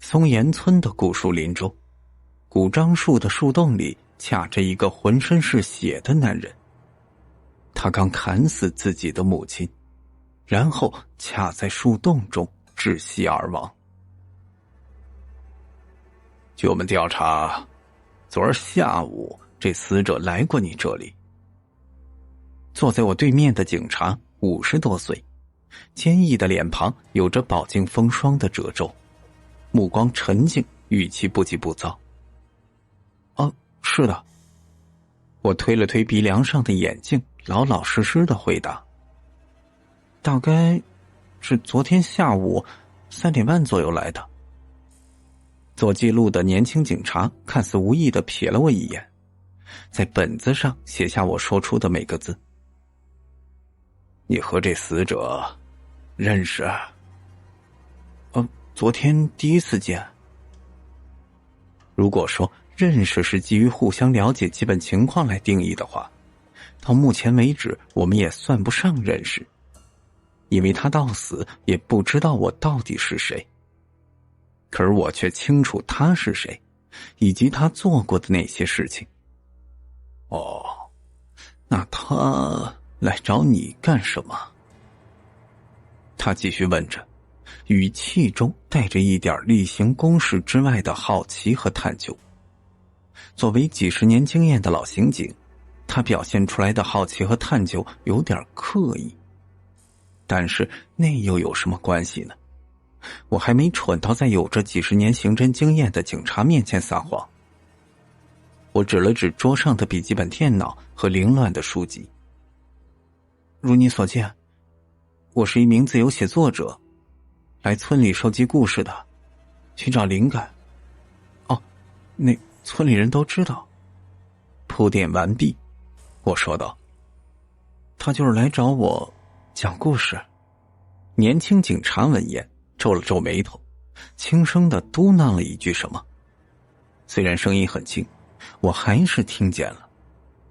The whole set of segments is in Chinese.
松岩村的古树林中，古樟树的树洞里卡着一个浑身是血的男人。他刚砍死自己的母亲，然后卡在树洞中窒息而亡。据我们调查，昨儿下午这死者来过你这里。坐在我对面的警察50多岁，坚毅的脸庞有着饱经风霜的褶皱，目光沉静，语气不急不躁。是的。我推了推鼻梁上的眼镜，老老实实的回答。大概是昨天下午3点半左右来的。做记录的年轻警察看似无意的瞥了我一眼，在本子上写下我说出的每个字。你和这死者认识？昨天第一次见。如果说认识是基于互相了解基本情况来定义的话，到目前为止我们也算不上认识，因为他到死也不知道我到底是谁。可是我却清楚他是谁，以及他做过的那些事情。那他来找你干什么？他继续问着，语气中带着一点例行公事之外的好奇和探究。作为几十年经验的老刑警，他表现出来的好奇和探究有点刻意，但是那又有什么关系呢？我还没蠢到在有着几十年刑侦经验的警察面前撒谎。我指了指桌上的笔记本电脑和凌乱的书籍。如你所见，我是一名自由写作者，来村里收集故事的，寻找灵感。那村里人都知道。铺垫完毕，我说道。他就是来找我讲故事。年轻警察闻言皱了皱眉头，轻声地嘟囔了一句什么。虽然声音很轻，我还是听见了。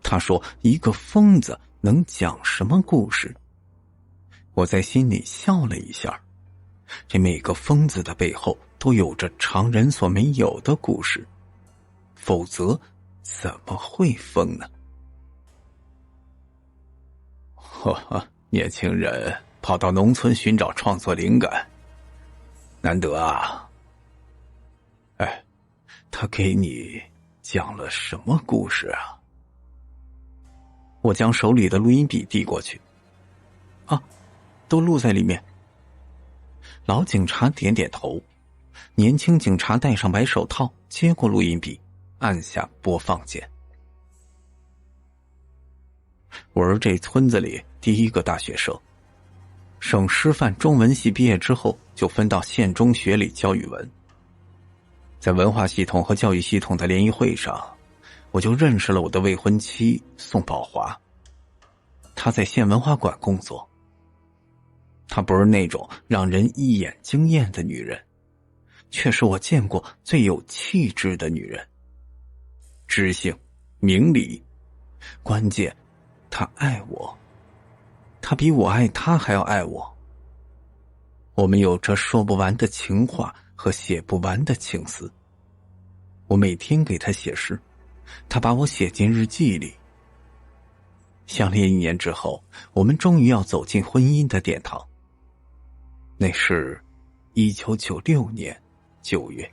他说一个疯子能讲什么故事？我在心里笑了一下。这每个疯子的背后都有着常人所没有的故事，否则怎么会疯呢？年轻人跑到农村寻找创作灵感，难得啊。他给你讲了什么故事啊？我将手里的录音笔递过去。都录在里面。老警察点点头，年轻警察戴上白手套，接过录音笔，按下播放键。我是这村子里第一个大学生，省师范中文系毕业之后就分到县中学里教语文。在文化系统和教育系统的联谊会上，我就认识了我的未婚妻宋宝华。她在县文化馆工作。她不是那种让人一眼惊艳的女人，却是我见过最有气质的女人。知性、明理，关键她爱我，她比我爱她还要爱我。我们有着说不完的情话和写不完的情思。我每天给她写诗，她把我写进日记里。相恋1年之后，我们终于要走进婚姻的殿堂。那是1996年9月，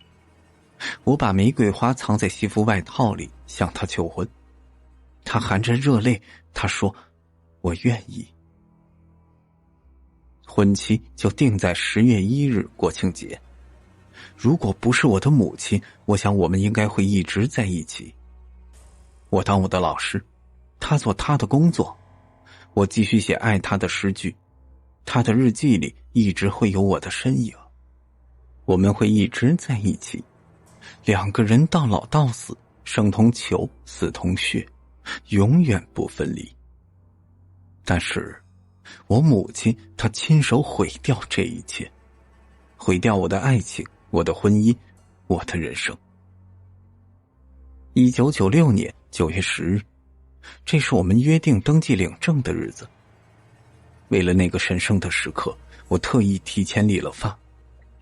我把玫瑰花藏在西服外套里，向她求婚。她含着热泪，她说我愿意。婚期就定在10月1日国庆节。如果不是我的母亲，我想我们应该会一直在一起。我当我的老师，她做她的工作，我继续写爱她的诗句，她的日记里一直会有我的身影。我们会一直在一起，2个人到老到死，生同裘，死同血，永远不分离。但是我母亲她亲手毁掉这一切，毁掉我的爱情，我的婚姻，我的人生。1996年9月10日，这是我们约定登记领证的日子。为了那个神圣的时刻，我特意提前理了发，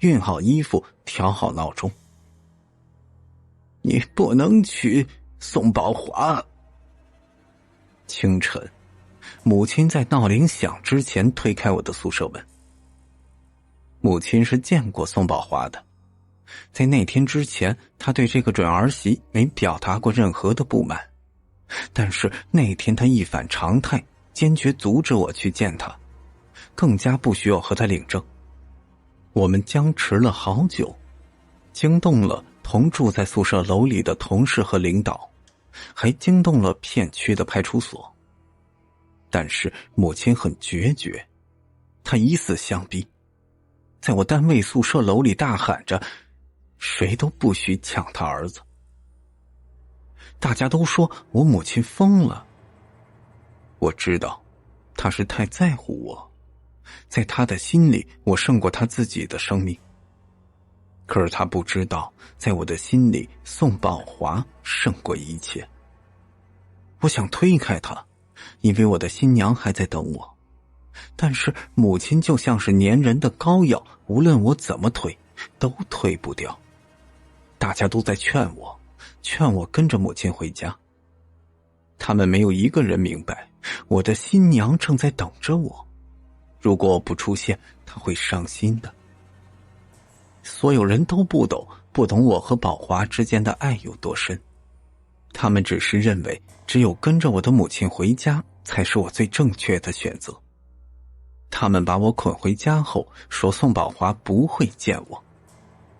熨好衣服，调好闹钟。你不能娶宋宝华。清晨，母亲在闹铃响之前推开我的宿舍门。母亲是见过宋宝华的，在那天之前，她对这个准儿媳没表达过任何的不满，但是那天她一反常态，坚决阻止我去见她，更加不许我和她领证。我们僵持了好久，惊动了同住在宿舍楼里的同事和领导，还惊动了片区的派出所。但是母亲很决绝，她以死相逼，在我单位宿舍楼里大喊着，谁都不许抢他儿子。大家都说我母亲疯了。我知道，她是太在乎我，在她的心里，我胜过她自己的生命。可是她不知道，在我的心里，宋宝华胜过一切。我想推开她，因为我的新娘还在等我。但是母亲就像是粘人的膏药，无论我怎么推，都推不掉。大家都在劝我跟着母亲回家。他们没有一个人明白，我的新娘正在等着我。如果我不出现，她会伤心的。所有人都不懂我和宝华之间的爱有多深。他们只是认为，只有跟着我的母亲回家，才是我最正确的选择。他们把我捆回家后，说宋宝华不会见我，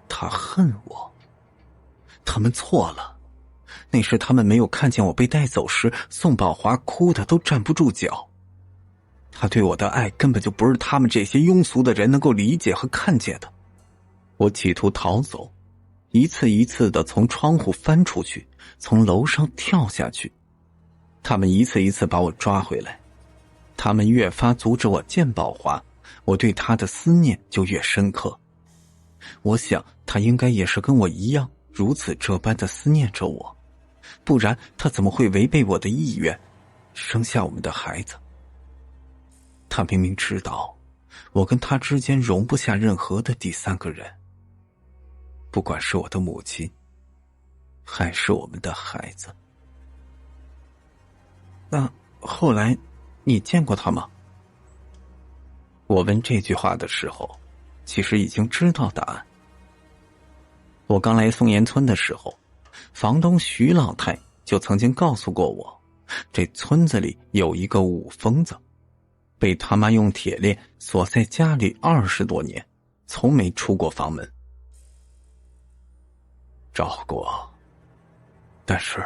他恨我。他们错了，那是他们没有看见我被带走时，宋宝华哭得都站不住脚。他对我的爱根本就不是他们这些庸俗的人能够理解和看见的。我企图逃走，一次一次地从窗户翻出去，从楼上跳下去。他们一次一次把我抓回来。他们越发阻止我见宝华，我对他的思念就越深刻。我想他应该也是跟我一样，如此这般的思念着我，不然他怎么会违背我的意愿，生下我们的孩子？他明明知道，我跟他之间容不下任何的第三个人，不管是我的母亲，还是我们的孩子。那后来你见过他吗？我问这句话的时候，其实已经知道答案。我刚来松岩村的时候，房东徐老太就曾经告诉过我，这村子里有一个武疯子，被他妈用铁链锁在家里20多年，从没出过房门。找过，但是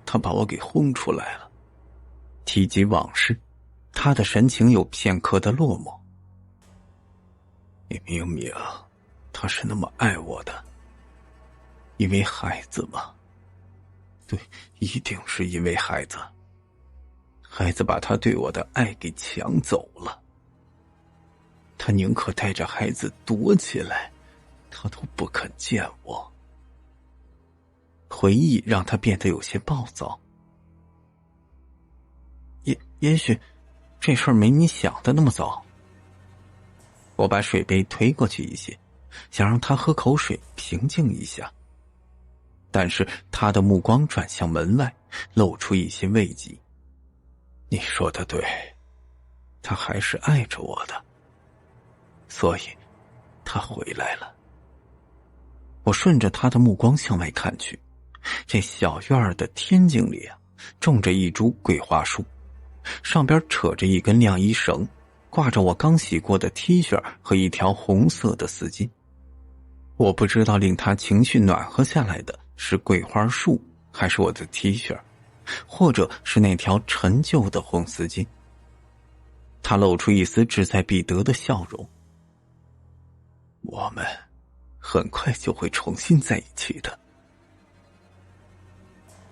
他把我给轰出来了。提及往事，他的神情有片刻的落寞。你明明他是那么爱我的，因为孩子吗？对，一定是因为孩子。孩子把他对我的爱给抢走了，他宁可带着孩子躲起来，他都不肯见我。回忆让他变得有些暴躁。也许这事儿没你想的那么糟。我把水杯推过去一些，想让他喝口水平静一下，但是他的目光转向门外，露出一些慰藉。你说的对，他还是爱着我的，所以他回来了。我顺着他的目光向外看去，这小院的天井里种着一株桂花树，上边扯着一根晾衣绳，挂着我刚洗过的 T 恤和一条红色的丝巾。我不知道令他情绪暖和下来的是桂花树，还是我的 T 恤，或者是那条陈旧的红丝巾。他露出一丝志在必得的笑容。我们很快就会重新在一起的。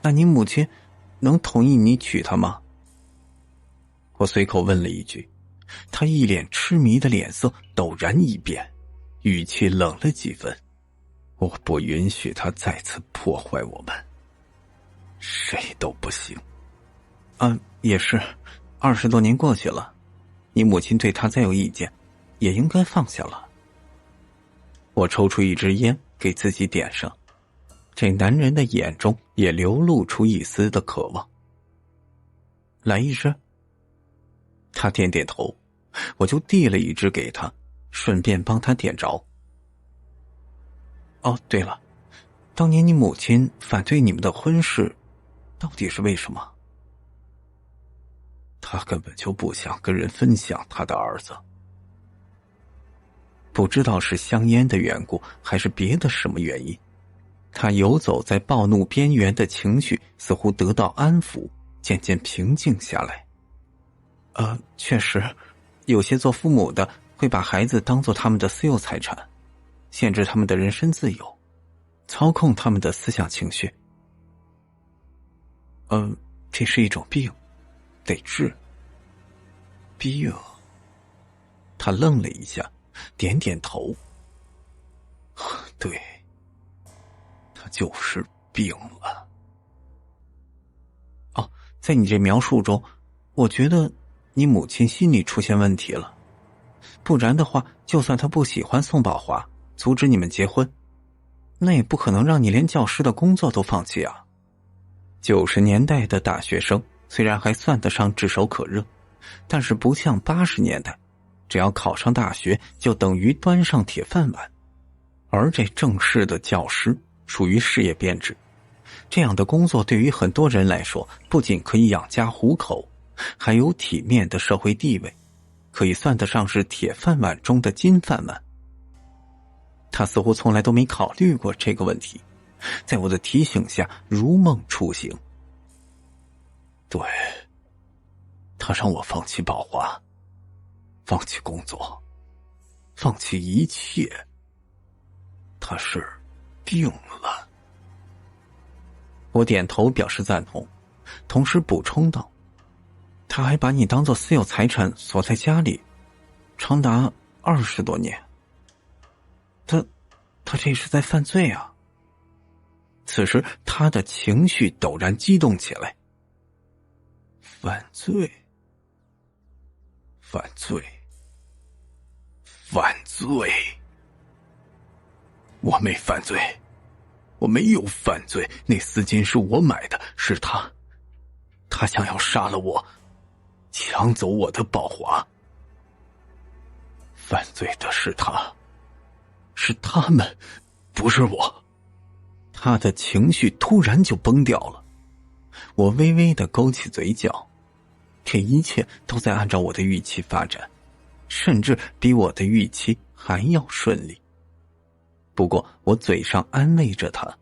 那你母亲能同意你娶她吗？我随口问了一句，他一脸痴迷的脸色陡然一变，语气冷了几分。我不允许他再次破坏我们，谁都不行。也是，20多年过去了，你母亲对他再有意见，也应该放下了。我抽出一支烟给自己点上，这男人的眼中也流露出一丝的渴望。来一支？他点点头，我就递了一支给他，顺便帮他点着。哦，对了，当年你母亲反对你们的婚事，到底是为什么？他根本就不想跟人分享他的儿子。不知道是香烟的缘故，还是别的什么原因，他游走在暴怒边缘的情绪似乎得到安抚，渐渐平静下来。确实，有些做父母的会把孩子当作他们的私有财产，限制他们的人身自由，操控他们的思想情绪。这是一种病，得治。病？他愣了一下，点点头。对，他就是病了。哦，在你这描述中，我觉得你母亲心理出现问题了，不然的话，就算她不喜欢宋宝华，阻止你们结婚，那也不可能让你连教师的工作都放弃啊。90年代的大学生虽然还算得上炙手可热，但是不像80年代，只要考上大学就等于端上铁饭碗。而这正式的教师属于事业编制，这样的工作对于很多人来说，不仅可以养家糊口，还有体面的社会地位，可以算得上是铁饭碗中的金饭碗。他似乎从来都没考虑过这个问题，在我的提醒下如梦初醒。对，他让我放弃宝华，放弃工作，放弃一切。他是病了。我点头表示赞同，同时补充道，他还把你当作私有财产锁在家里，长达20多年。他这是在犯罪啊！此时他的情绪陡然激动起来。犯罪，犯罪，犯罪！我没犯罪，我没有犯罪，那丝巾是我买的，是他想要杀了我，抢走我的宝华。犯罪的是他，是他们，不是我。他的情绪突然就崩掉了，我微微的勾起嘴角，这一切都在按照我的预期发展，甚至比我的预期还要顺利。不过我嘴上安慰着他，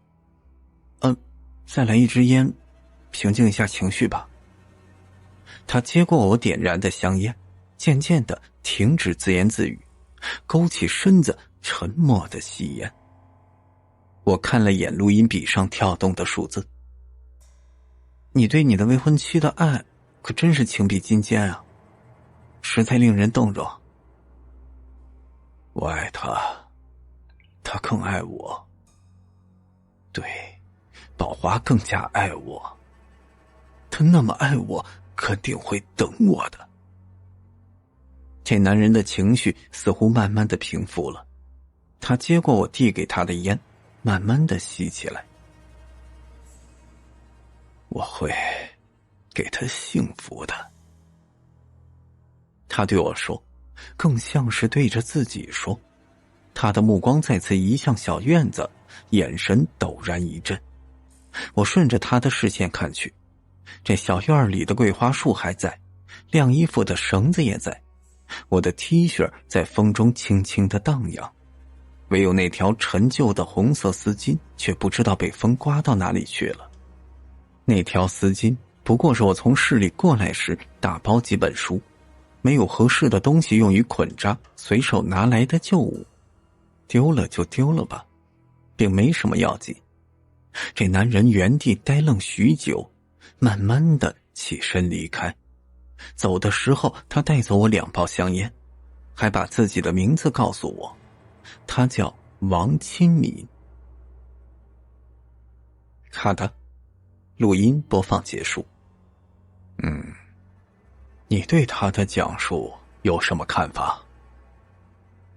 再来一支烟，平静一下情绪吧。他接过我点燃的香烟，渐渐地停止自言自语，勾起身子沉默地吸烟。我看了眼录音笔上跳动的数字。你对你的未婚妻的爱可真是情比金坚啊，实在令人动容。我爱她，她更爱我。对，宝华更加爱我。她那么爱我，肯定会等我的。这男人的情绪似乎慢慢的平复了，他接过我递给他的烟，慢慢的吸起来。我会给他幸福的。他对我说，更像是对着自己说。他的目光再次移向小院子，眼神陡然一震。我顺着他的视线看去，这小院里的桂花树还在，晾衣服的绳子也在，我的 T 恤在风中轻轻地荡漾，唯有那条陈旧的红色丝巾却不知道被风刮到哪里去了。那条丝巾不过是我从市里过来时打包几本书，没有合适的东西用于捆扎，随手拿来的旧物。丢了就丢了吧，并没什么要紧。这男人原地呆愣许久，慢慢的起身离开。走的时候，他带走我2包香烟，还把自己的名字告诉我，他叫王亲民。好的，录音播放结束。你对他的讲述有什么看法？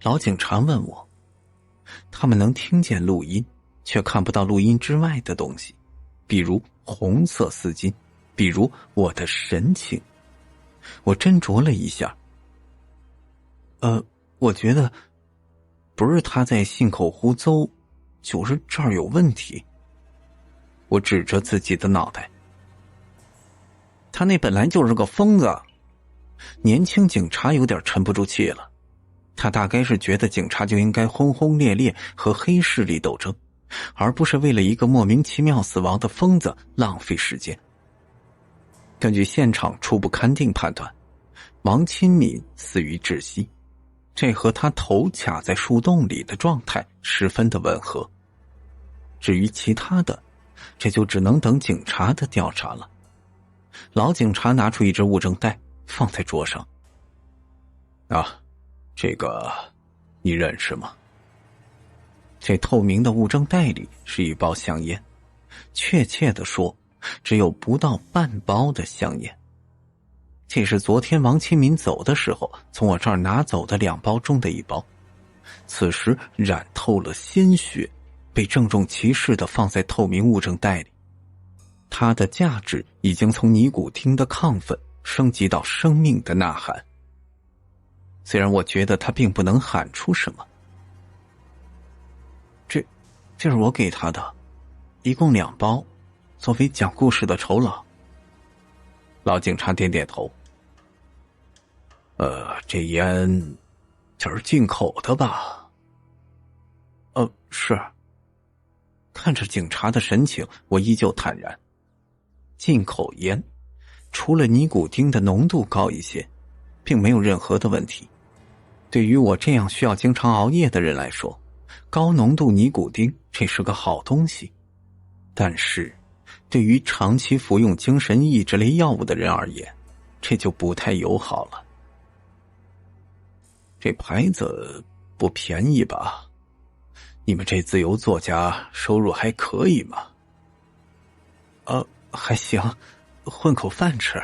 老警察问我。他们能听见录音，却看不到录音之外的东西，比如红色丝巾，比如我的神情。我斟酌了一下，我觉得不是他在信口胡诌，就是这儿有问题。我指着自己的脑袋，他那本来就是个疯子。年轻警察有点沉不住气了，他大概是觉得警察就应该轰轰烈烈和黑势力斗争，而不是为了一个莫名其妙死亡的疯子浪费时间。根据现场初步勘定判断，王亲敏死于窒息，这和他头卡在树洞里的状态十分的吻合。至于其他的，这就只能等警察的调查了。老警察拿出一只物证袋放在桌上。这个你认识吗？这透明的物证袋里是一包香烟，确切地说只有不到半包的香烟。这是昨天王亲民走的时候从我这儿拿走的2包中的一包，此时染透了鲜血，被郑重其事地放在透明物证袋里。它的价值已经从尼古丁的亢奋升级到生命的呐喊。虽然我觉得他并不能喊出什么。这是我给他的，一共2包，作为讲故事的酬劳。老警察点点头。这烟就是进口的吧？是。看着警察的神情，我依旧坦然。进口烟，除了尼古丁的浓度高一些，并没有任何的问题。对于我这样需要经常熬夜的人来说，高浓度尼古丁这是个好东西。但是对于长期服用精神抑制类药物的人而言，这就不太友好了。这牌子不便宜吧？你们这自由作家收入还可以吗？还行，混口饭吃。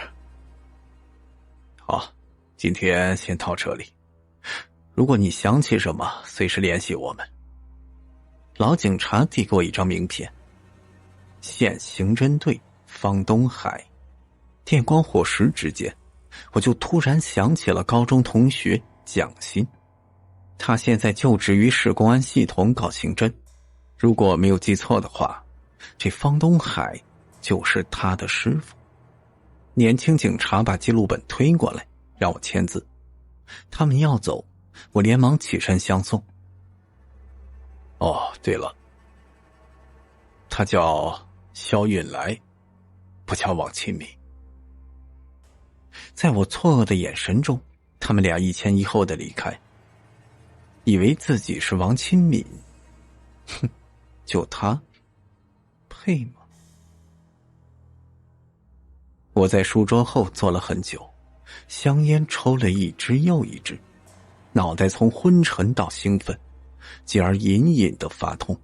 好，今天先到这里。如果你想起什么，随时联系我们。老警察递给我一张名片，县刑侦队方东海。电光火石之间，我就突然想起了高中同学蒋欣，他现在就职于市公安系统搞刑侦。如果没有记错的话，这方东海就是他的师傅。年轻警察把记录本推过来，让我签字。他们要走，我连忙起身相送。对了，他叫肖运来，不叫王亲民。在我错愕的眼神中，他们俩一前一后的离开，以为自己是王亲民。就他配吗？我在书桌后坐了很久，香烟抽了一支又一支，脑袋从昏沉到兴奋，继而隐隐的发痛。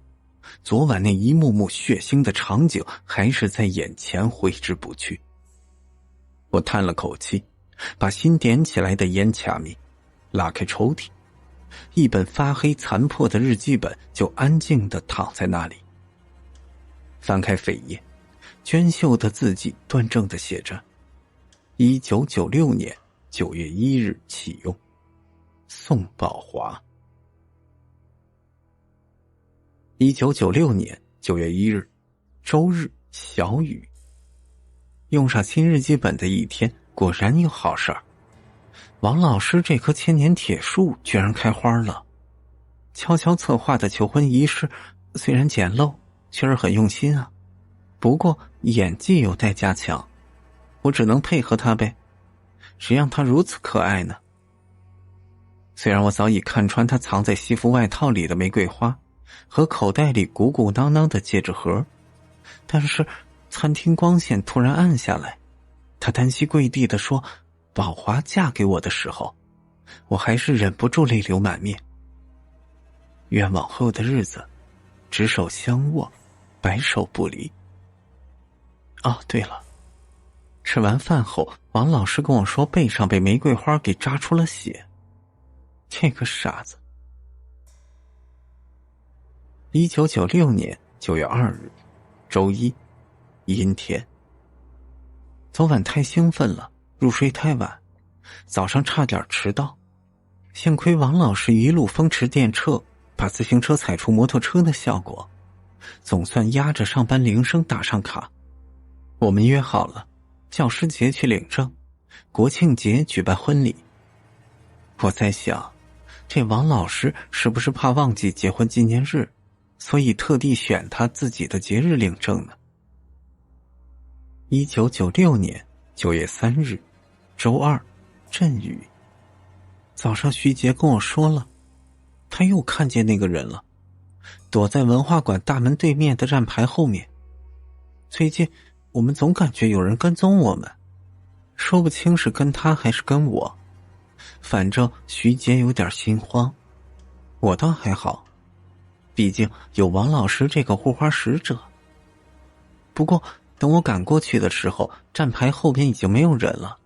昨晚那一幕幕血腥的场景还是在眼前挥之不去。我叹了口气，把新点起来的烟掐灭，拉开抽屉，一本发黑残破的日记本就安静地躺在那里。翻开扉页，娟秀的字迹端正地写着1996年9月1日启用，宋宝华。1996年9月1日周日小雨。用上新日记本的一天，果然有好事儿。王老师这棵千年铁树居然开花了。悄悄策划的求婚仪式虽然简陋，却是很用心啊。不过演技有待加强，我只能配合他呗，谁让他如此可爱呢？虽然我早已看穿他藏在西服外套里的玫瑰花和口袋里鼓鼓囊囊的戒指盒，但是餐厅光线突然暗下来，他单膝跪地地说宝华嫁给我的时候，我还是忍不住泪流满面。愿往后的日子执手相握，白首不离。对了，吃完饭后，王老师跟我说背上被玫瑰花给扎出了血。这个傻子。1996年9月2日，周一，阴天。昨晚太兴奋了，入睡太晚，早上差点迟到。幸亏王老师一路风驰电掣，把自行车踩出摩托车的效果，总算压着上班铃声打上卡。我们约好了，教师节去领证，国庆节举办婚礼。我在想，这王老师是不是怕忘记结婚纪念日，所以特地选他自己的节日领证呢？1996年9月3日，周二，阵雨。早上徐杰跟我说了，他又看见那个人了，躲在文化馆大门对面的站牌后面。最近我们总感觉有人跟踪我们，说不清是跟他还是跟我，反正徐杰有点心慌。我倒还好，毕竟有王老师这个护花使者。不过等我赶过去的时候，站牌后边已经没有人了。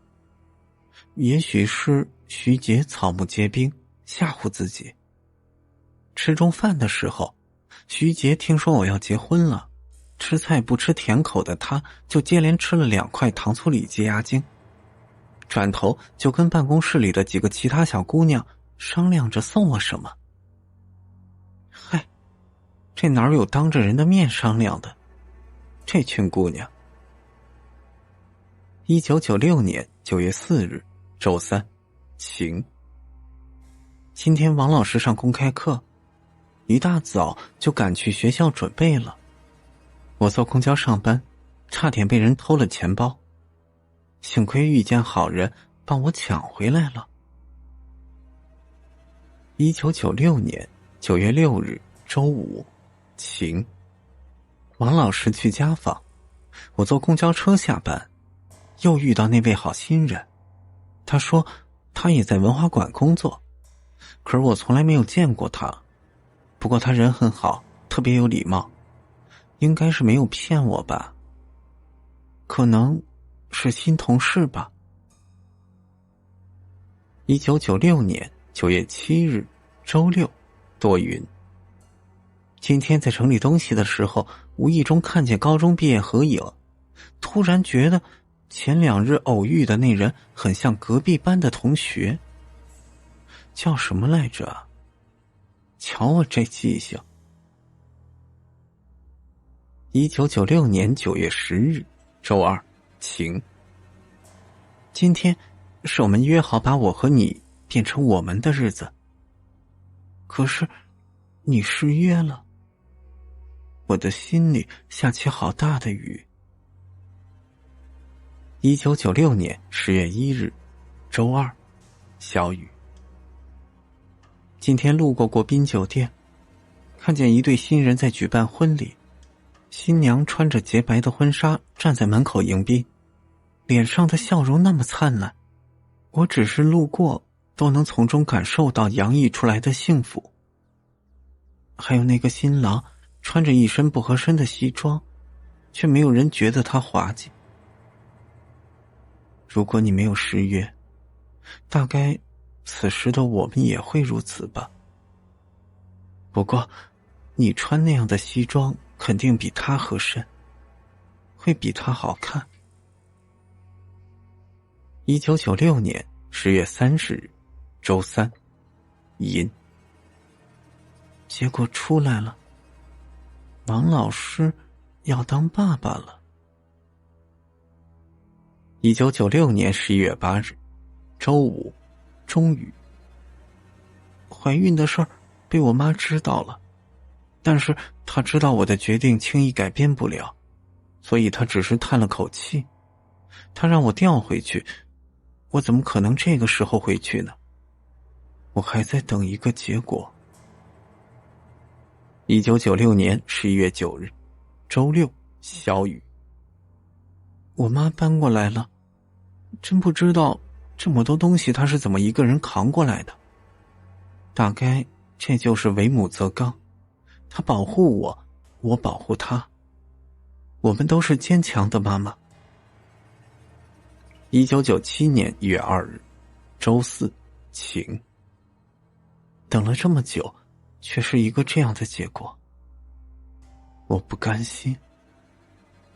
也许是徐杰草木皆兵，吓唬自己。吃中饭的时候，徐杰听说我要结婚了，吃菜不吃甜口的他就接连吃了2块糖醋里脊鸭精，转头就跟办公室里的几个其他小姑娘商量着送我什么。嗨，这哪有当着人的面商量的？这群姑娘。1996年9月4日，周三，晴。今天王老师上公开课，一大早就赶去学校准备了。我坐公交上班，差点被人偷了钱包，幸亏遇见好人帮我抢回来了。1996年9月6日，周五，晴。王老师去家访，我坐公交车下班，又遇到那位好心人。他说他也在文化馆工作，可是我从来没有见过他。不过他人很好，特别有礼貌，应该是没有骗我吧，可能是新同事吧。1996年9月7日，周六，多云。今天在整理东西的时候，无意中看见高中毕业合影，突然觉得前2日偶遇的那人很像隔壁班的同学，叫什么来着？瞧我这记性。1996年9月10日，周二，晴。今天是我们约好把我和你变成我们的日子，可是你失约了。我的心里下起好大的雨。1996年10月1日，周二，小雨。今天路过国宾酒店，看见一对新人在举办婚礼，新娘穿着洁白的婚纱站在门口迎宾，脸上的笑容那么灿烂，我只是路过都能从中感受到洋溢出来的幸福。还有那个新郎穿着一身不合身的西装，却没有人觉得他滑稽。如果你没有失约，大概此时的我们也会如此吧。不过你穿那样的西装肯定比他合身，会比他好看。1996年10月30日，周三，阴。结果出来了，王老师要当爸爸了。1996年11月8日，周五，中雨。怀孕的事儿被我妈知道了，但是她知道我的决定轻易改变不了，所以她只是叹了口气。她让我调回去，我怎么可能这个时候回去呢？我还在等一个结果。1996年11月9日，周六，小雨。我妈搬过来了，真不知道这么多东西她是怎么一个人扛过来的。大概这就是为母则刚，她保护我，我保护她，我们都是坚强的妈妈。1997年1月2日，周四，晴。等了这么久，却是一个这样的结果。我不甘心，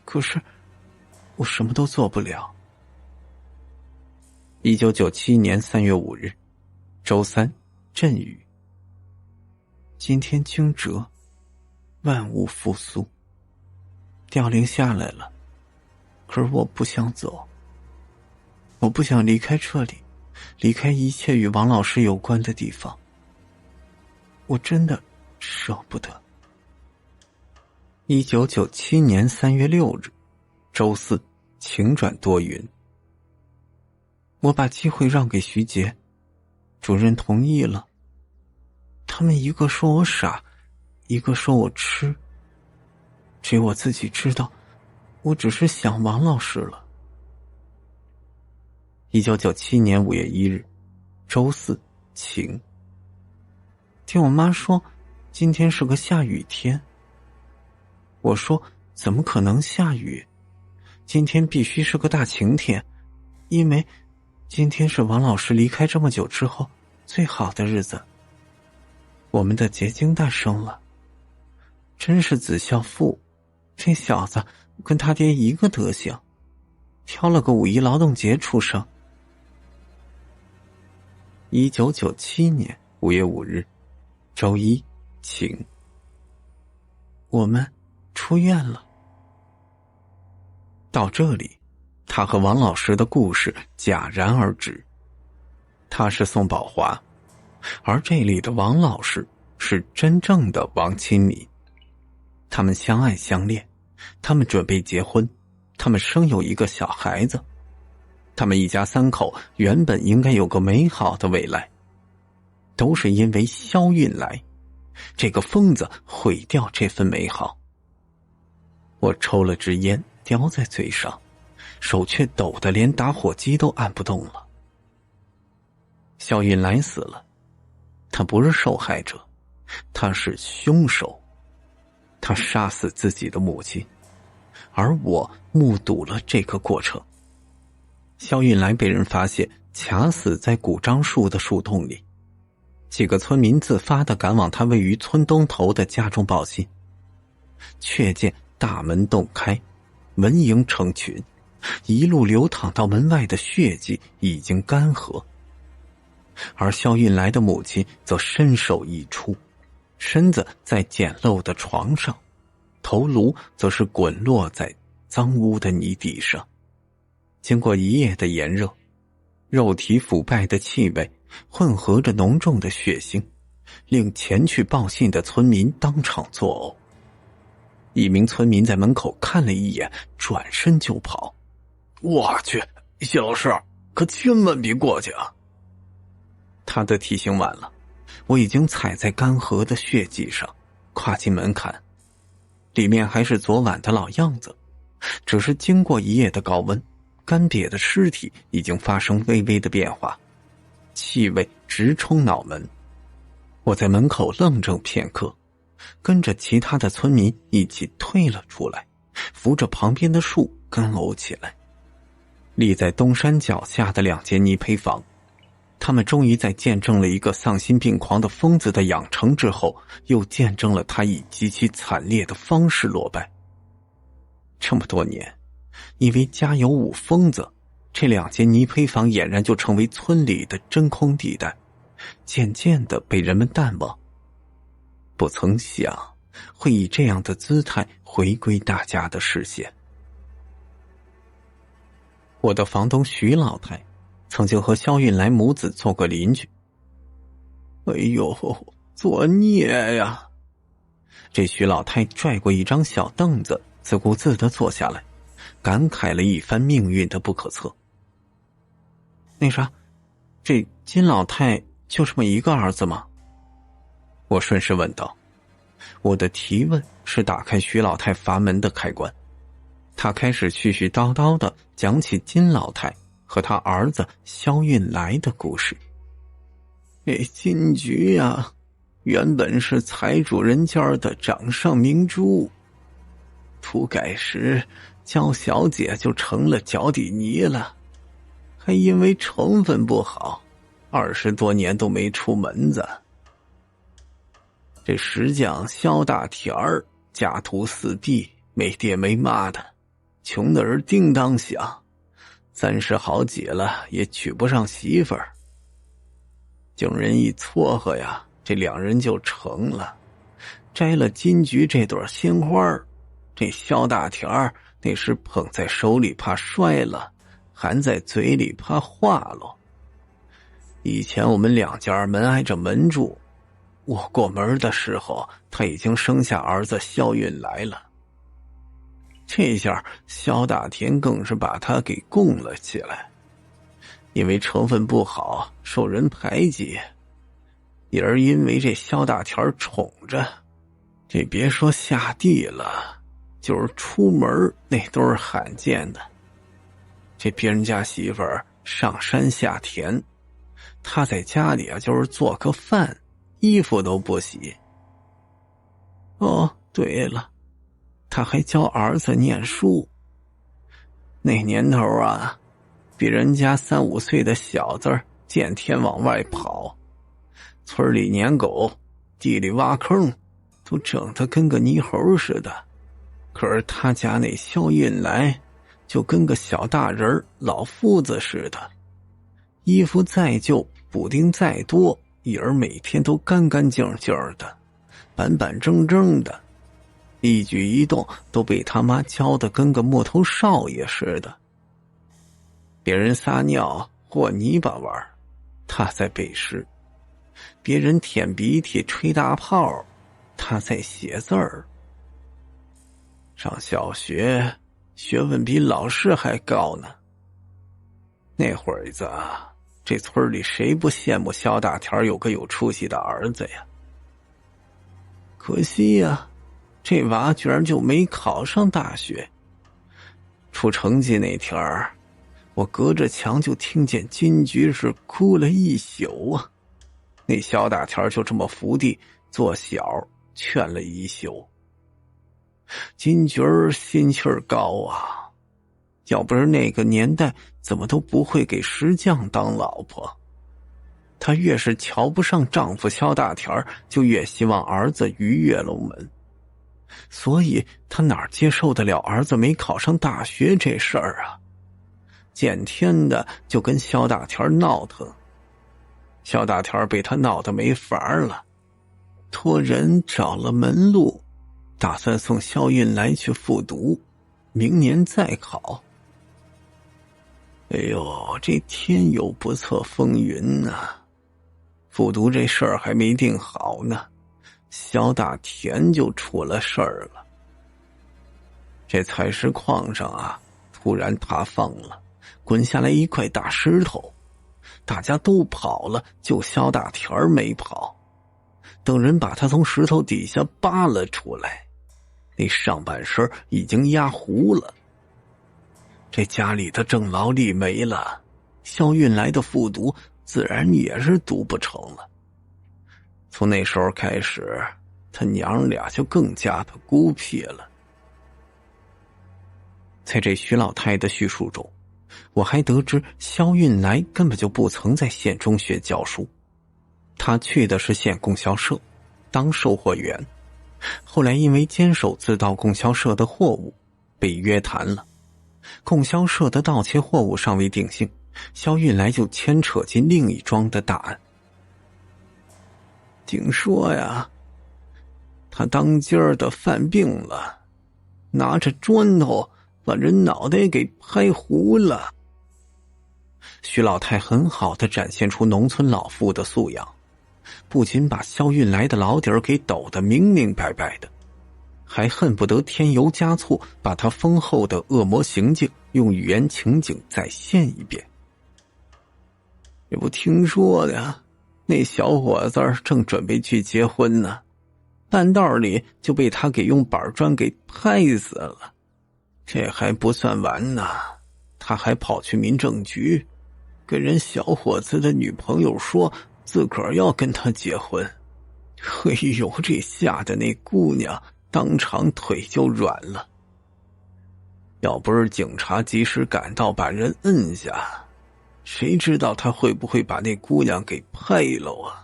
可是我什么都做不了。1997年3月5日，周三，阵雨。今天惊蛰，万物复苏，凋零下来了，可是我不想走，我不想离开这里，离开一切与王老师有关的地方，我真的舍不得。1997年3月6日，周四，晴转多云。我把机会让给徐杰，主任同意了。他们一个说我傻，一个说我痴，只有我自己知道，我只是想王老师了。1997年5月1日，周四，晴。听我妈说今天是个下雨天。我说怎么可能下雨，今天必须是个大晴天，因为今天是王老师离开这么久之后最好的日子，我们的结晶诞生了。真是子孝父，这小子跟他爹一个德行，挑了个五一劳动节出生。1997年5月5日，周一，晴。我们出院了。到这里，他和王老师的故事戛然而止。他是宋宝华，而这里的王老师是真正的王亲民。他们相爱相恋，他们准备结婚，他们生有一个小孩子，他们一家三口原本应该有个美好的未来，都是因为萧运来这个疯子毁掉这份美好。我抽了支烟叼在嘴上，手却抖得连打火机都按不动了。萧运来死了，他不是受害者，他是凶手。他杀死自己的母亲，而我目睹了这个过程。萧运来被人发现卡死在古樟树的树洞里，几个村民自发地赶往他位于村东头的家中报信，却见大门洞开，蚊蝇成群，一路流淌到门外的血迹已经干涸。而萧运来的母亲则身首异处，身子在简陋的床上，头颅则是滚落在脏污的泥地上。经过一夜的炎热，肉体腐败的气味混合着浓重的血腥，令前去报信的村民当场作呕。一名村民在门口看了一眼，转身就跑。我去，谢老师，可千万别过去啊！他的提醒晚了，我已经踩在干涸的血迹上，跨进门槛。里面还是昨晚的老样子，只是经过一夜的高温，干瘪的尸体已经发生微微的变化，气味直冲脑门。我在门口愣怔片刻，跟着其他的村民一起退了出来，扶着旁边的树干呕起来。立在东山脚下的两间泥坯房，他们终于在见证了一个丧心病狂的疯子的养成之后，又见证了他以极其惨烈的方式落败。这么多年，因为家有五疯子，这两间泥坯房俨然就成为村里的真空地带，渐渐地被人们淡忘。不曾想会以这样的姿态回归大家的视线。我的房东徐老太曾经和萧运来母子做过邻居。哎呦，作孽呀！这徐老太拽过一张小凳子，自顾自地坐下来，感慨了一番命运的不可测。那啥，这金老太就这么一个儿子吗？我顺势问道。我的提问是打开徐老太阀门的开关。他开始絮絮叨叨地讲起金老太和他儿子萧运来的故事。金菊呀，原本是财主人家的掌上明珠，土改时娇小姐就成了脚底泥了，还因为成分不好，20多年都没出门子。这石匠萧大田儿家徒四壁，没爹没妈的，穷的人叮当响，30好几了也娶不上媳妇儿。经人一撮合呀，这2人就成了。摘了金菊这朵鲜花，这肖大田儿那时捧在手里怕摔了，含在嘴里怕化了。以前我们2家门挨着门住，我过门的时候，他已经生下儿子肖运来了。这下肖大田更是把他给供了起来，因为成分不好，受人排挤，也是因为这肖大田宠着，这别说下地了，就是出门那都是罕见的。这别人家媳妇儿上山下田，他在家里啊就是做个饭，衣服都不洗。哦，对了，他还教儿子念书。那年头啊，比人家3、5岁的小子见天往外跑，村里撵狗，地里挖坑，都整得跟个泥猴似的。可是他家那肖运来就跟个小大人老夫子似的，衣服再旧，补丁再多，也是每天都干干净净的，板板正正的，一举一动都被他妈教得跟个木头少爷似的。别人撒尿和泥巴玩，他在背诗；别人舔鼻涕吹大炮，他在写字儿。上小学，学问比老师还高呢。那会儿子，这村里谁不羡慕肖大田有个有出息的儿子呀？可惜呀，这娃居然就没考上大学。出成绩那天儿，我隔着墙就听见金菊是哭了一宿啊。那肖大田就这么伏地做小，劝了一宿。金菊儿心气儿高啊，要不是那个年代，怎么都不会给石匠当老婆。她越是瞧不上丈夫肖大田，就越希望儿子鱼跃龙门，所以她哪接受得了儿子没考上大学这事儿啊？见天的就跟肖大田闹腾，肖大田被他闹得没法了，托人找了门路，打算送肖运来去复读，明年再考。哎呦，这天有不测风云啊，复读这事儿还没定好呢，肖大田就出了事儿了。这采石矿上啊，突然塌方了，滚下来一块大石头，大家都跑了，就肖大田没跑。等人把他从石头底下扒了出来，那上半身已经压糊了。这家里的郑劳力没了，肖运来的复读自然也是读不成了。从那时候开始，他娘俩就更加的孤僻了。在这徐老太的叙述中，我还得知肖运来根本就不曾在县中学教书，他去的是县供销社当售货员，后来因为坚守自盗供销社的货物被约谈了，供销社的盗窃货物尚未定性，肖运来就牵扯进另一桩的大案。听说呀，他当今儿的犯病了，拿着砖头把人脑袋给拍糊了。徐老太很好地展现出农村老妇的素养，不仅把肖运来的老底儿给抖得明明白白的，还恨不得添油加醋，把他丰厚的恶魔行径用语言情景再现一遍。也不听说的，那小伙子正准备去结婚呢，半道里就被他给用板砖给拍死了。这还不算完呢，他还跑去民政局跟人小伙子的女朋友说自个儿要跟他结婚。哎呦，这吓得那姑娘当场腿就软了。要不是警察及时赶到把人摁下，谁知道他会不会把那姑娘给拍了啊？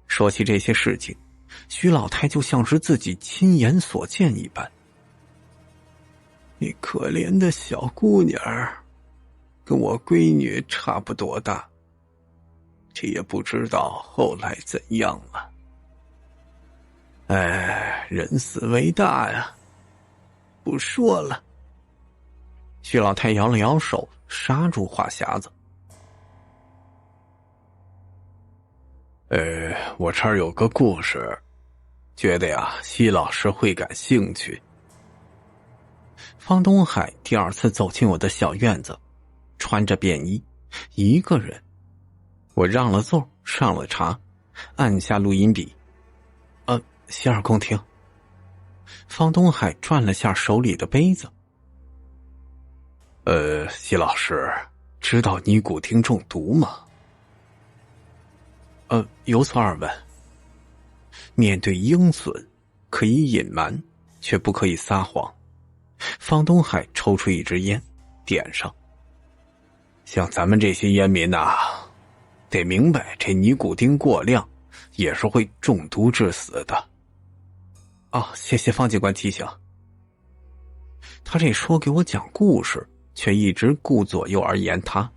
说起这些事情，徐老太就像是自己亲眼所见一般。你可怜的小姑娘，跟我闺女差不多大，这也不知道后来怎样了。哎，人死为大呀，不说了。徐老太摇了摇手，刹住话匣子。我这儿有个故事，觉得呀，西老师会感兴趣。方东海第二次走进我的小院子，穿着便衣，一个人。我让了座，上了茶，按下录音笔。洗耳恭听。方东海转了下手里的杯子。西老师，知道尼古丁中毒吗？有所耳闻。面对鹰隼，可以隐瞒，却不可以撒谎。方东海抽出一支烟，点上。像咱们这些烟民得明白这尼古丁过量也是会中毒致死的。谢谢方警官提醒。他这说给我讲故事，却一直顾左右而言他。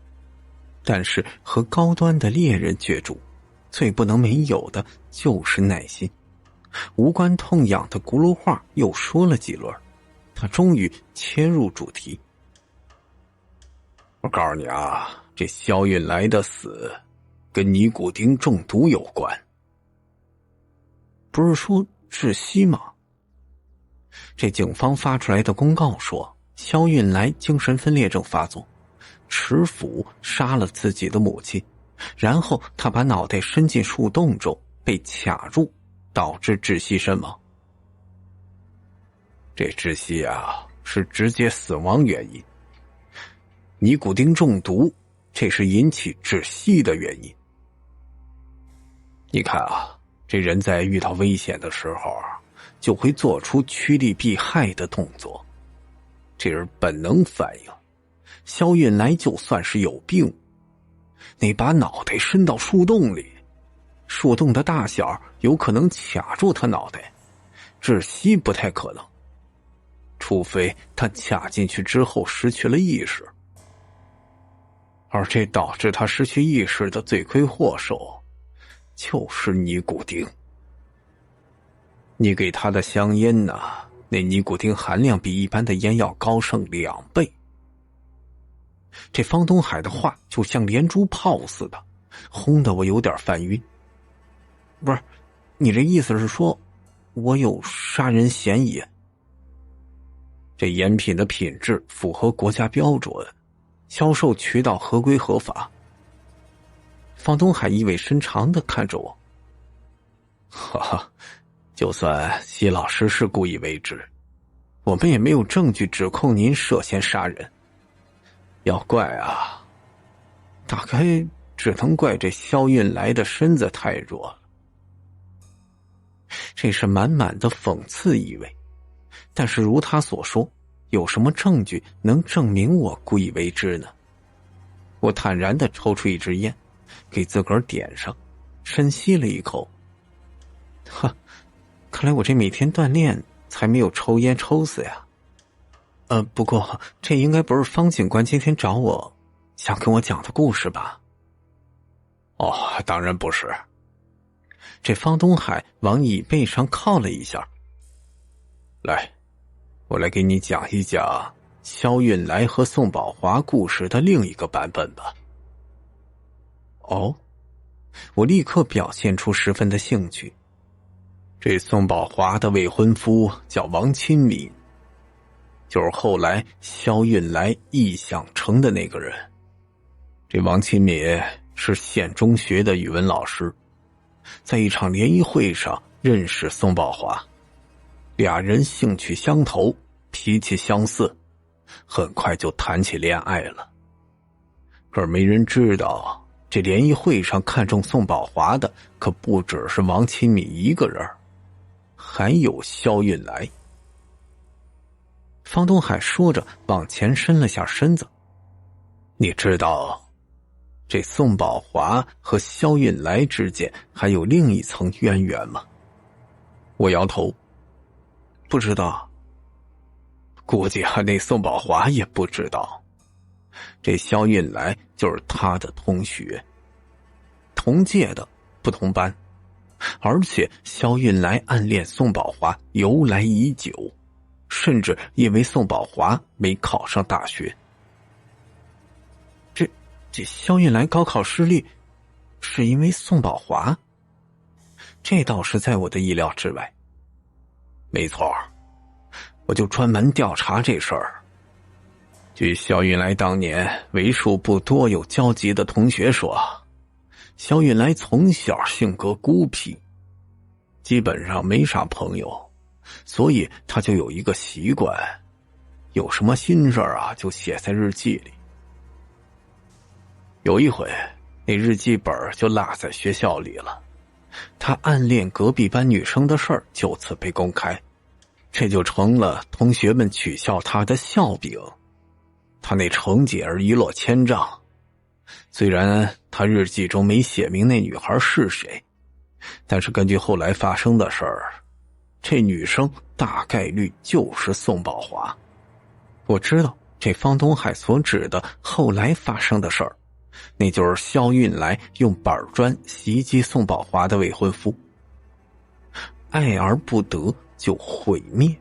但是和高端的猎人角逐，最不能没有的就是耐心。无关痛痒的轱辘话又说了几轮，他终于切入主题。我告诉你这肖运来的死跟尼古丁中毒有关。不是说窒息吗？这警方发出来的公告说，肖运来精神分裂症发作，持斧杀了自己的母亲，然后他把脑袋伸进树洞中被卡住，导致窒息身亡。这窒息是直接死亡原因，尼古丁中毒这是引起窒息的原因。你看这人在遇到危险的时候就会做出趋利避害的动作，这是本能反应。肖运来就算是有病，你把脑袋伸到树洞里，树洞的大小有可能卡住他脑袋，窒息不太可能，除非他卡进去之后失去了意识。而这导致他失去意识的罪魁祸首就是尼古丁。你给他的香烟那尼古丁含量比一般的烟要高上2倍。这方东海的话就像连珠炮似的，轰得我有点犯晕。不是，你这意思是说我有杀人嫌疑？这烟品的品质符合国家标准，销售渠道合规合法。方东海意味深长地看着我。哈哈，就算西老师是故意为之，我们也没有证据指控您涉嫌杀人。要怪大概只能怪这肖运来的身子太弱了。这是满满的讽刺意味。但是如他所说，有什么证据能证明我故意为之呢？我坦然地抽出一支烟，给自个儿点上，深吸了一口。看来我这每天锻炼才没有抽烟抽死呀。不过这应该不是方警官今天找我想跟我讲的故事吧？当然不是。这方东海往椅背上靠了一下。来，我来给你讲一讲肖运来和宋宝华故事的另一个版本吧。我立刻表现出十分的兴趣。这宋宝华的未婚夫叫王亲民，就是后来肖运来臆想成的那个人。这王亲民是县中学的语文老师，在一场联谊会上认识宋宝华，俩人兴趣相投，脾气相似，很快就谈起恋爱了。可是没人知道，这联谊会上看中宋宝华的可不只是王亲民一个人，还有肖运来。方东海说着往前伸了下身子。你知道这宋宝华和肖运来之间还有另一层渊源吗？我摇头，不知道。估计那宋宝华也不知道，这肖运来就是他的同学，同届的，不同班，而且肖运来暗恋宋宝华由来已久，甚至因为宋宝华没考上大学。这肖运来高考失利，是因为宋宝华？这倒是在我的意料之外。没错，我就专门调查这事儿。据肖运来当年为数不多有交集的同学说，肖运来从小性格孤僻，基本上没啥朋友，所以他就有一个习惯，有什么心事啊就写在日记里。有一回，那日记本就落在学校里了，他暗恋隔壁班女生的事儿就此被公开，这就成了同学们取笑他的笑柄。他那成绩而一落千丈，虽然他日记中没写明那女孩是谁，但是根据后来发生的事儿，这女生大概率就是宋宝华。我知道这方东海所指的后来发生的事儿，那就是肖运来用板砖袭击宋宝华的未婚夫。爱而不得就毁灭，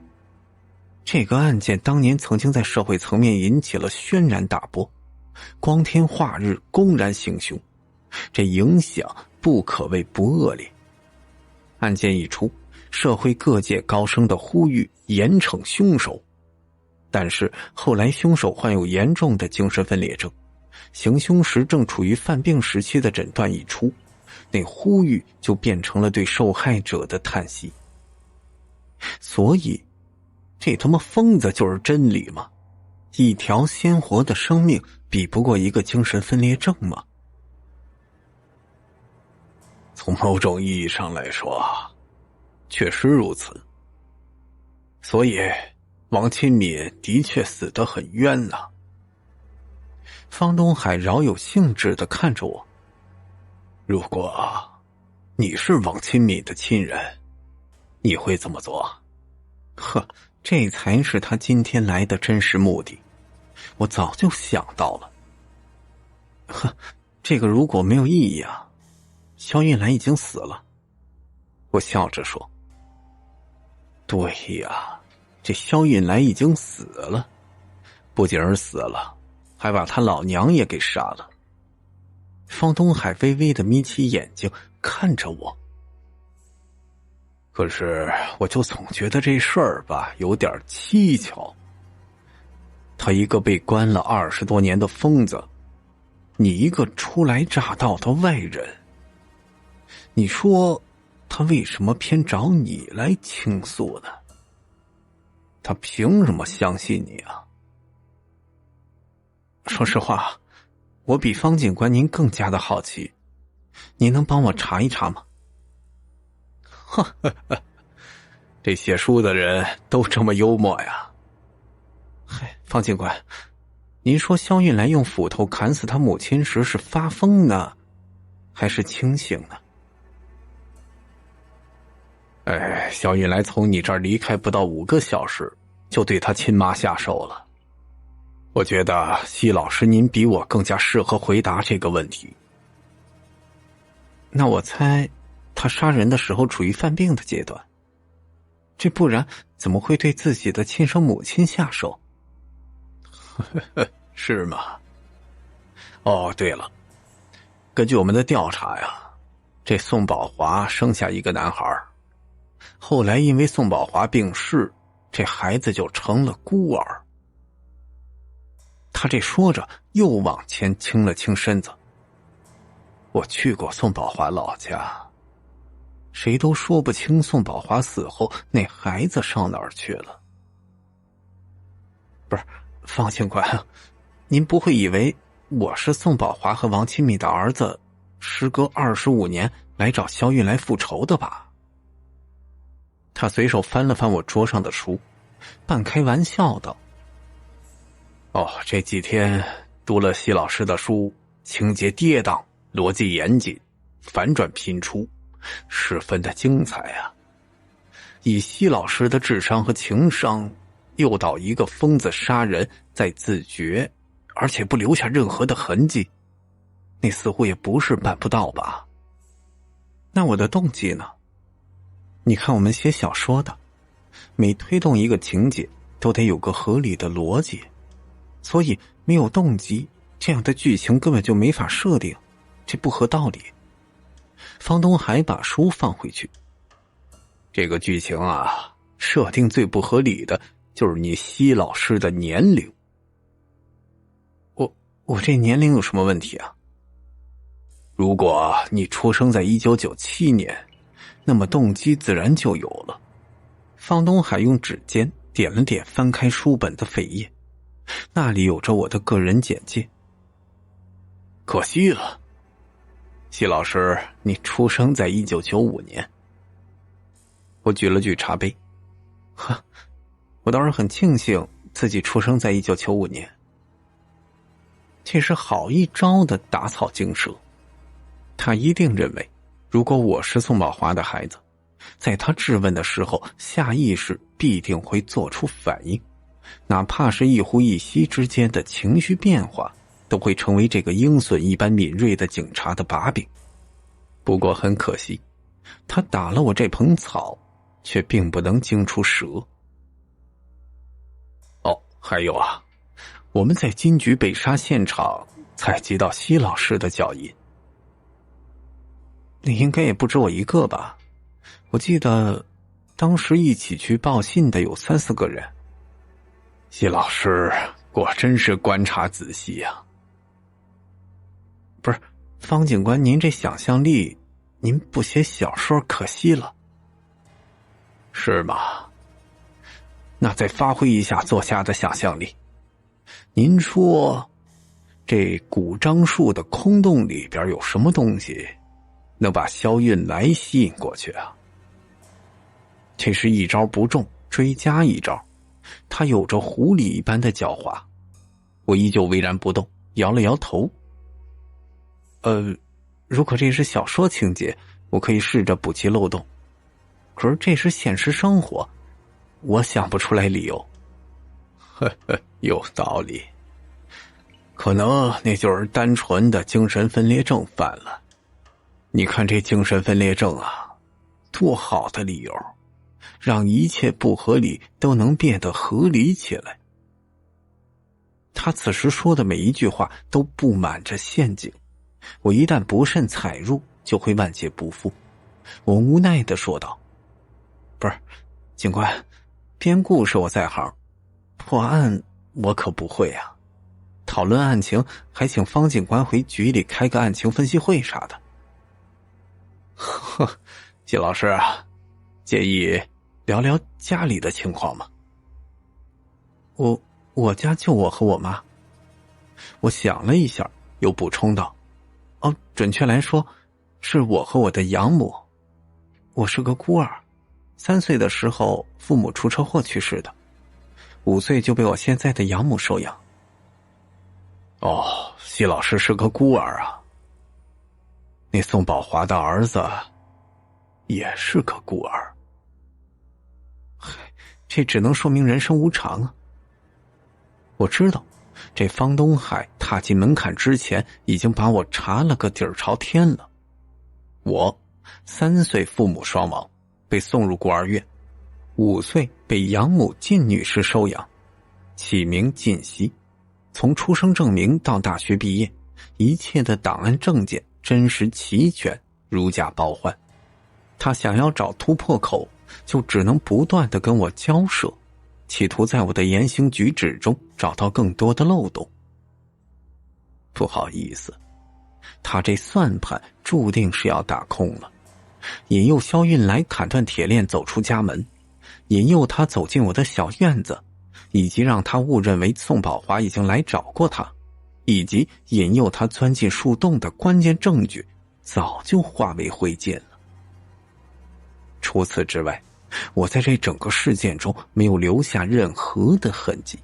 这个案件当年曾经在社会层面引起了轩然大波，光天化日公然行凶，这影响不可谓不恶劣。案件一出，社会各界高声的呼吁严惩凶手，但是后来凶手患有严重的精神分裂症，行凶时正处于犯病时期的诊断一出，那呼吁就变成了对受害者的叹息。所以这他妈疯子就是真理吗？一条鲜活的生命比不过一个精神分裂症吗？从某种意义上来说，确实如此。所以王亲敏的确死得很冤呐。方东海饶有兴致地看着我，如果你是王亲敏的亲人，你会怎么做？呵，这才是他今天来的真实目的，我早就想到了。呵，这个如果没有意义啊，肖运来已经死了。我笑着说。对呀，这肖运来已经死了，不仅是死了，还把他老娘也给杀了。方东海微微的眯起眼睛看着我。可是我就总觉得这事儿吧有点蹊跷。他一个被关了20多年的疯子，你一个初来乍到的外人，你说他为什么偏找你来倾诉呢？他凭什么相信你啊？说实话，我比方警官您更加的好奇，您能帮我查一查吗？呵呵呵，这写书的人都这么幽默呀。嗨，方警官，您说肖运来用斧头砍死他母亲时是发疯呢，还是清醒呢？肖运来从你这儿离开不到5个小时，就对他亲妈下手了。我觉得奚老师您比我更加适合回答这个问题。那我猜他杀人的时候处于犯病的阶段，这不然怎么会对自己的亲生母亲下手？是吗？哦，对了，根据我们的调查呀，这宋宝华生下一个男孩，后来因为宋宝华病逝，这孩子就成了孤儿。他这说着又往前倾了倾身子。我去过宋宝华老家，谁都说不清宋宝华死后那孩子上哪儿去了。不是，方警官，您不会以为我是宋宝华和王亲敏的儿子，时隔25年来找肖运来复仇的吧？他随手翻了翻我桌上的书，半开玩笑道：哦，这几天读了奚老师的书，情节跌宕，逻辑严谨，反转频出，十分的精彩啊。以西老师的智商和情商，诱导一个疯子杀人再自绝，而且不留下任何的痕迹，那似乎也不是办不到吧？那我的动机呢？你看我们写小说的，每推动一个情节都得有个合理的逻辑，所以没有动机，这样的剧情根本就没法设定，这不合道理。方东海把书放回去。这个剧情啊，设定最不合理的就是你西老师的年龄。我这年龄有什么问题啊？如果你出生在1997年，那么动机自然就有了。方东海用指尖点了点翻开书本的扉页，那里有着我的个人简介。可惜了，西老师，你出生在1995年。我举了举茶杯，我倒是很庆幸自己出生在1995年。这是好一招的打草惊蛇。他一定认为，如果我是宋宝华的孩子，在他质问的时候，下意识必定会做出反应，哪怕是一呼一吸之间的情绪变化，都会成为这个鹰隼一般敏锐的警察的把柄。不过很可惜，他打了我这捧草，却并不能惊出蛇。还有啊，我们在金桔被杀现场采集到西老师的脚印。你应该也不止我一个吧？我记得当时一起去报信的有3、4个人。西老师果真是观察仔细呀。不是，方警官，您这想象力，您不写小说可惜了。是吗？那再发挥一下作家的想象力。您说，这古樟树的空洞里边有什么东西，能把萧运来吸引过去啊？这是一招不中，追加一招。他有着狐狸一般的狡猾。我依旧巍然不动，摇了摇头。如果这是小说情节，我可以试着补齐漏洞。可是这是现实生活，我想不出来理由。有道理。可能那就是单纯的精神分裂症犯了。你看这精神分裂症啊，多好的理由，让一切不合理都能变得合理起来。他此时说的每一句话都布满着陷阱，我一旦不慎踩入，就会万劫不复。我无奈地说道：不是，警官，编故事我在行，破案我可不会啊。讨论案情还请方警官回局里开个案情分析会啥的。季老师啊，介意聊聊家里的情况吗？我家就我和我妈。我想了一下，又补充道：准确来说，是我和我的养母。我是个孤儿，3岁的时候父母出车祸去世的，5岁就被我现在的养母收养。西老师是个孤儿啊。那宋宝华的儿子也是个孤儿。这只能说明人生无常啊。我知道，这方东海踏进门槛之前，已经把我查了个底儿朝天了。我3岁父母双亡，被送入孤儿院，5岁被养母靳女士收养，起名靳熙。从出生证明到大学毕业，一切的档案证件真实齐全，如假包换。他想要找突破口，就只能不断地跟我交涉，企图在我的言行举止中找到更多的漏洞。不好意思，他这算盘注定是要打空了。引诱萧运来砍断铁链走出家门，引诱他走进我的小院子，以及让他误认为宋宝华已经来找过他，以及引诱他钻进树洞的关键证据，早就化为灰烬了。除此之外，我在这整个事件中没有留下任何的痕迹。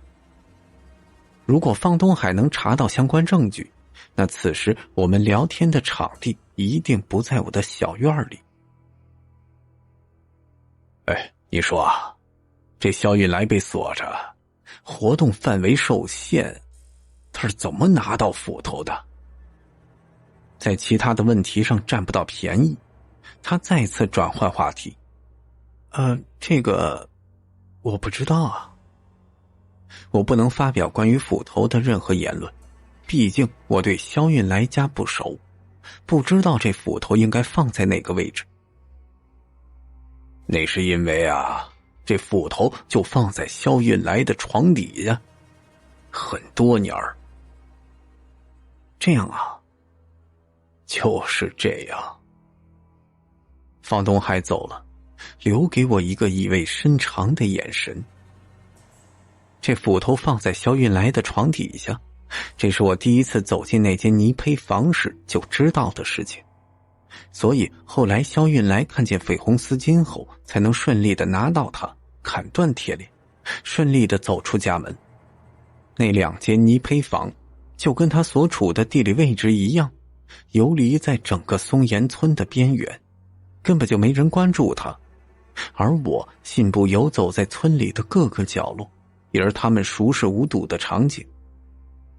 如果方东海能查到相关证据，那此时我们聊天的场地一定不在我的小院里。你说啊，这萧运来被锁着，活动范围受限，他是怎么拿到斧头的？在其他的问题上占不到便宜，他再次转换话题。这个我不知道啊。我不能发表关于斧头的任何言论，毕竟我对萧运来家不熟，不知道这斧头应该放在哪个位置。那是因为啊，这斧头就放在萧运来的床底下很多年儿。这样啊？就是这样。房东还走了，留给我一个意味深长的眼神。这斧头放在萧运来的床底下，这是我第一次走进那间泥坯房时就知道的事情。所以后来萧运来看见绯红丝巾后，才能顺利的拿到它，砍断铁链，顺利的走出家门。那2间泥坯房就跟他所处的地理位置一样，游离在整个松岩村的边缘，根本就没人关注他。而我信步游走在村里的各个角落，也是他们熟视无睹的场景，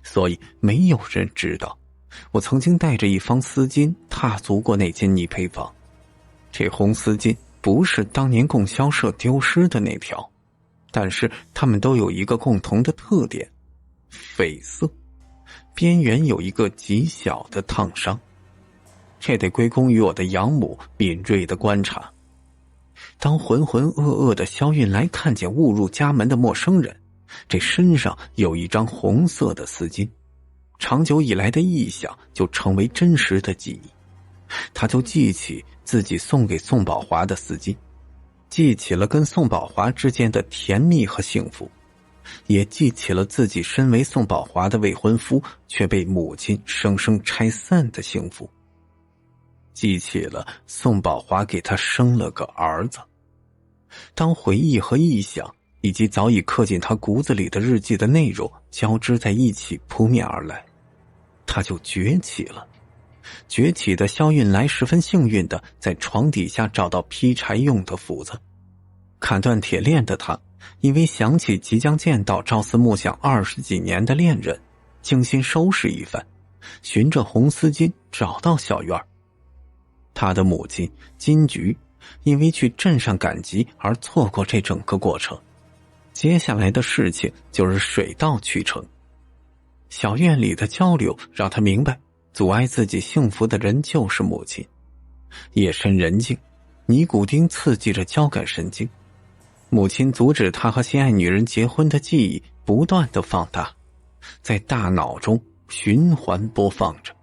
所以没有人知道我曾经带着一方丝巾踏足过那间泥坯房。这红丝巾不是当年供销社丢失的那条，但是它们都有一个共同的特点，绯色，边缘有一个极小的烫伤。这得归功于我的养母敏锐的观察。当浑浑噩噩的萧运来看见误入家门的陌生人，这身上有一张红色的丝巾，长久以来的臆想就成为真实的记忆。他就记起自己送给宋宝华的丝巾，记起了跟宋宝华之间的甜蜜和幸福，也记起了自己身为宋宝华的未婚夫却被母亲生生拆散的幸福，记起了宋宝华给他生了个儿子。当回忆和臆想以及早已刻进他骨子里的日记的内容交织在一起扑面而来，他就崛起了。崛起的萧运来十分幸运地在床底下找到劈柴用的斧子，砍断铁链的他因为想起即将见到朝思暮想20几年的恋人，精心收拾一番，循着红丝巾找到小院。他的母亲金菊因为去镇上赶集而错过这整个过程，接下来的事情就是水到渠成。小院里的交流让他明白，阻碍自己幸福的人就是母亲。夜深人静，尼古丁刺激着交感神经，母亲阻止他和心爱女人结婚的记忆不断地放大，在大脑中循环播放着，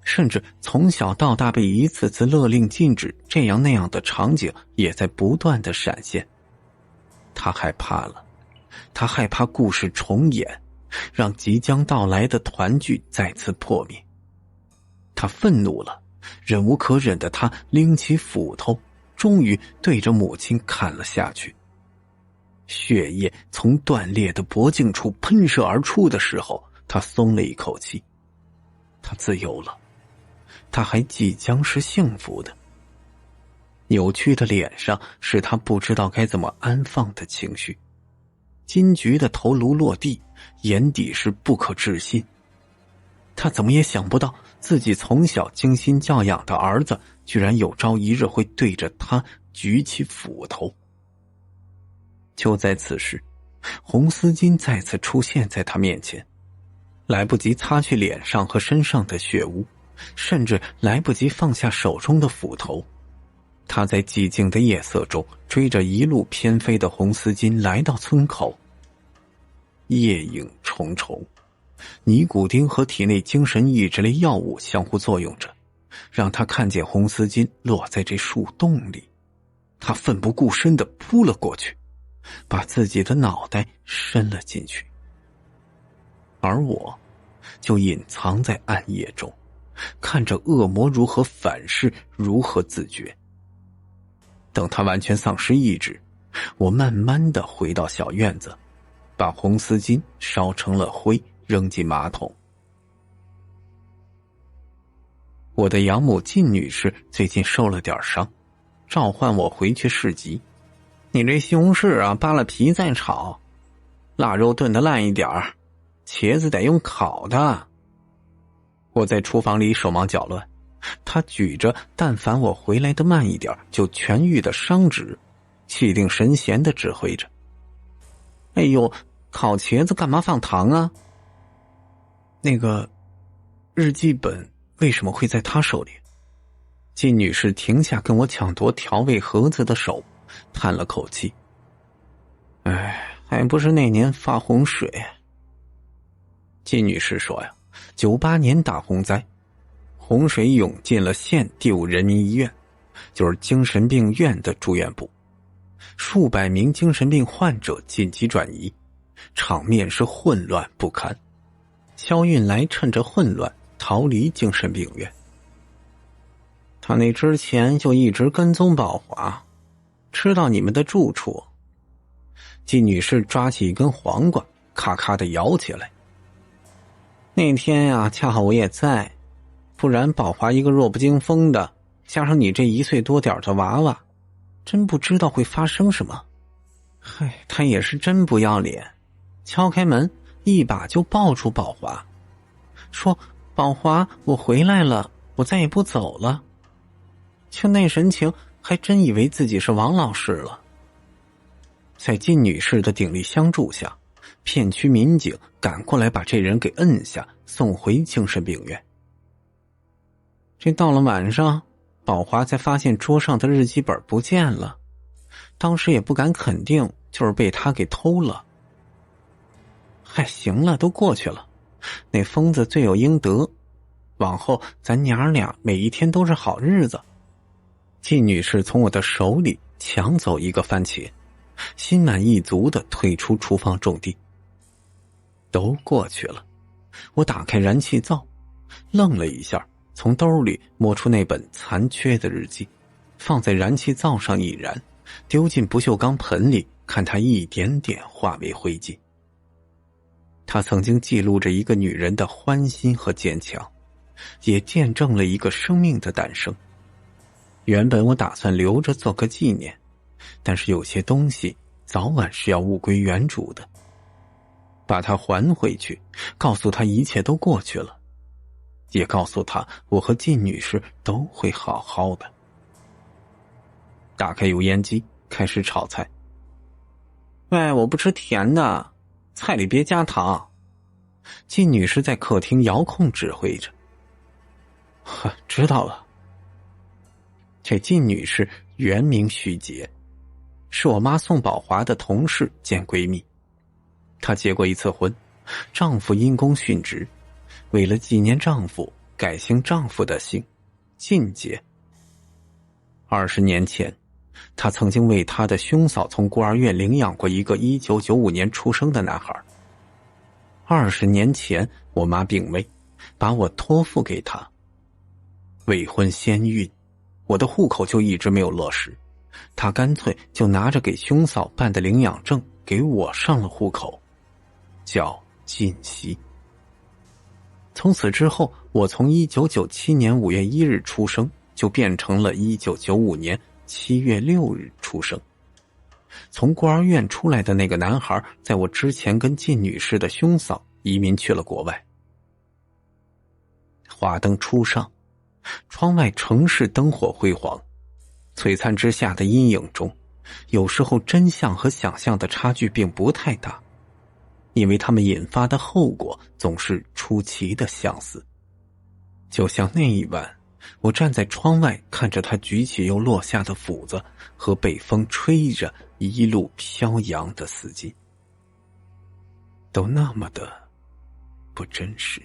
甚至从小到大被一次次勒令禁止这样那样的场景也在不断地闪现。他害怕了，他害怕故事重演，让即将到来的团聚再次破灭。他愤怒了，忍无可忍的他拎起斧头，终于对着母亲砍了下去。血液从断裂的脖颈处喷射而出的时候，他松了一口气，他自由了，他还即将是幸福的。扭曲的脸上是他不知道该怎么安放的情绪。金菊的头颅落地，眼底是不可置信。他怎么也想不到，自己从小精心教养的儿子居然有朝一日会对着他举起斧头。就在此时，红丝巾再次出现在他面前，来不及擦去脸上和身上的血污，甚至来不及放下手中的斧头。他在寂静的夜色中追着一路偏飞的红丝巾来到村口。夜影重重，尼古丁和体内精神抑制类药物相互作用着，让他看见红丝巾落在这树洞里。他奋不顾身地扑了过去，把自己的脑袋伸了进去。而我就隐藏在暗夜中，看着恶魔如何反噬，如何自觉。等他完全丧失意志，我慢慢地回到小院子，把红丝巾烧成了灰，扔进马桶。我的养母靳女士最近受了点伤，召唤我回去市集。你这西红柿啊，扒了皮再炒，腊肉炖得烂一点儿，茄子得用烤的。我在厨房里手忙脚乱，他举着但凡我回来的慢一点就痊愈的伤指，气定神闲地指挥着。哎呦，烤茄子干嘛放糖啊？那个日记本为什么会在他手里？靳女士停下跟我抢夺调味盒子的手，叹了口气。哎，还不是那年发洪水。靳女士说呀，98年大洪灾，洪水涌进了县第5人民医院，就是精神病院的住院部，数百名精神病患者紧急转移，场面是混乱不堪。肖运来趁着混乱逃离精神病院。他那之前就一直跟踪宝华，吃到你们的住处。靳女士抓起一根黄瓜，咔咔地摇起来。那天呀，恰好我也在，不然宝华一个弱不禁风的，加上你这1岁多点的娃娃，真不知道会发生什么。嗨，他也是真不要脸，敲开门，一把就抱住宝华，说：“宝华，我回来了，我再也不走了。”就那神情，还真以为自己是王老师了。在靳女士的鼎力相助下，片区民警赶过来把这人给摁下，送回精神病院。这到了晚上，宝华才发现桌上的日记本不见了，当时也不敢肯定就是被他给偷了。嗨，行了，都过去了，那疯子罪有应得，往后咱娘俩每一天都是好日子。靳女士从我的手里抢走一个番茄，心满意足地退出厨房种地。都过去了，我打开燃气灶，愣了一下，从兜里摸出那本残缺的日记，放在燃气灶上一燃，丢进不锈钢盆里，看它一点点化为灰烬。它曾经记录着一个女人的欢欣和坚强，也见证了一个生命的诞生。原本我打算留着做个纪念，但是有些东西早晚是要物归原主的。把它还回去，告诉他一切都过去了，也告诉他我和靳女士都会好好的。打开油烟机，开始炒菜。喂，我不吃甜的，菜里别加糖。靳女士在客厅遥控指挥着。知道了。这靳女士原名徐杰，是我妈宋宝华的同事兼闺蜜。她结过一次婚，丈夫因公殉职，为了纪念丈夫，改姓丈夫的姓，靳杰。20年前，她曾经为她的兄嫂从孤儿院领养过一个1995年出生的男孩。20年前，我妈病危，把我托付给她。未婚先孕，我的户口就一直没有落实，她干脆就拿着给兄嫂办的领养证给我上了户口，叫靳熙。从此之后，我从1997年5月1日出生，就变成了1995年7月6日出生。从孤儿院出来的那个男孩，在我之前跟靳女士的兄嫂移民去了国外。华灯初上，窗外城市灯火辉煌，璀璨之下的阴影中，有时候真相和想象的差距并不太大，因为它们引发的后果总是出奇的相似。就像那一晚，我站在窗外看着他举起又落下的斧子，和北风吹着一路飘扬的死劲，都那么的不真实。